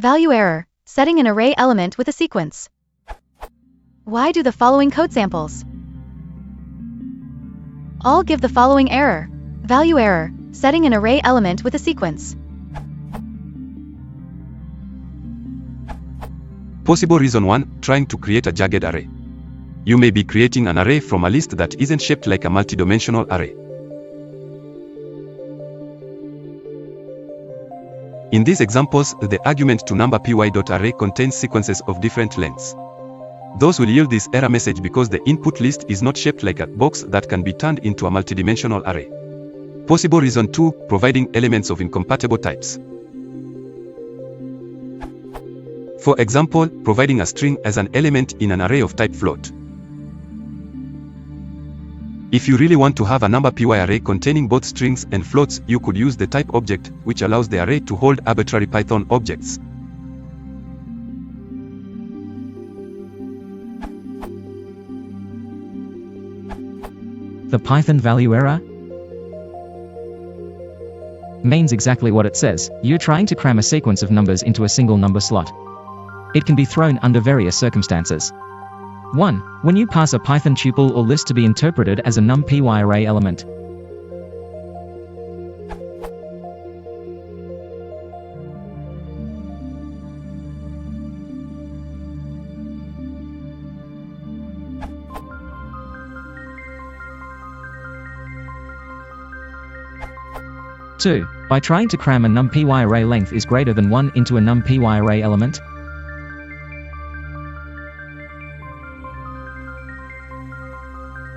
Value error, setting an array element with a sequence. Why do the following code samples? All give the following error. Value error, setting an array element with a sequence. Possible reason 1, trying to create a jagged array. You may be creating an array from a list that isn't shaped like a multidimensional array. In these examples, the argument to number py.array contains sequences of different lengths. Those will yield this error message because the input list is not shaped like a box that can be turned into a multidimensional array. Possible reason 2, providing elements of incompatible types. For example, providing a string as an element in an array of type float. If you really want to have a number py array containing both strings and floats, you could use the type object, which allows the array to hold arbitrary Python objects. The Python value error means exactly what it says. You're trying to cram a sequence of numbers into a single number slot. It can be thrown under various circumstances. 1. When you pass a Python tuple or list to be interpreted as a numpy array element. 2. By trying to cram a numpy array length is greater than 1 into a numpy array element.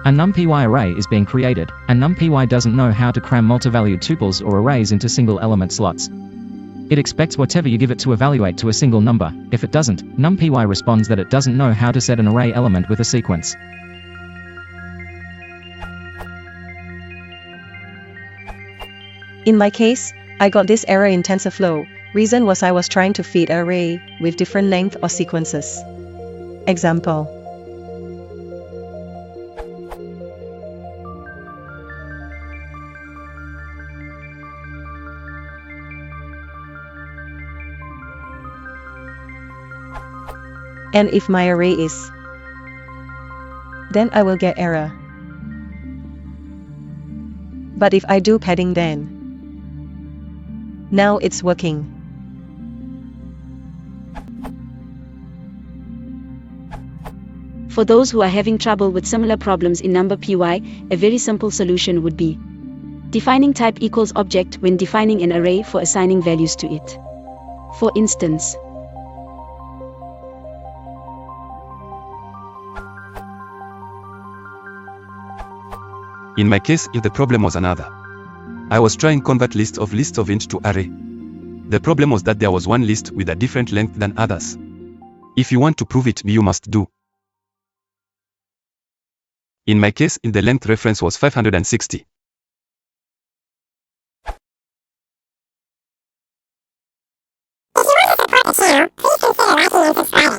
A numpy array is being created, and numpy doesn't know how to cram multivalued tuples or arrays into single element slots. It expects whatever you give it to evaluate to a single number. If it doesn't, numpy responds that it doesn't know how to set an array element with a sequence. In my case, I got this error in TensorFlow. Reason was I was trying to feed an array with different length or sequences. Example. And if my array is, then I will get error. But if I do padding, then now it's working. For those who are having trouble with similar problems in number py, a very simple solution would be defining type equals object when defining an array for assigning values to it. For instance, in my case, if the problem was another. I was trying to convert lists of int to array. The problem was that there was one list with a different length than others. If you want to prove it, you must do. In my case, if the length reference was 560. If you want to support the channel, please consider liking and subscribing.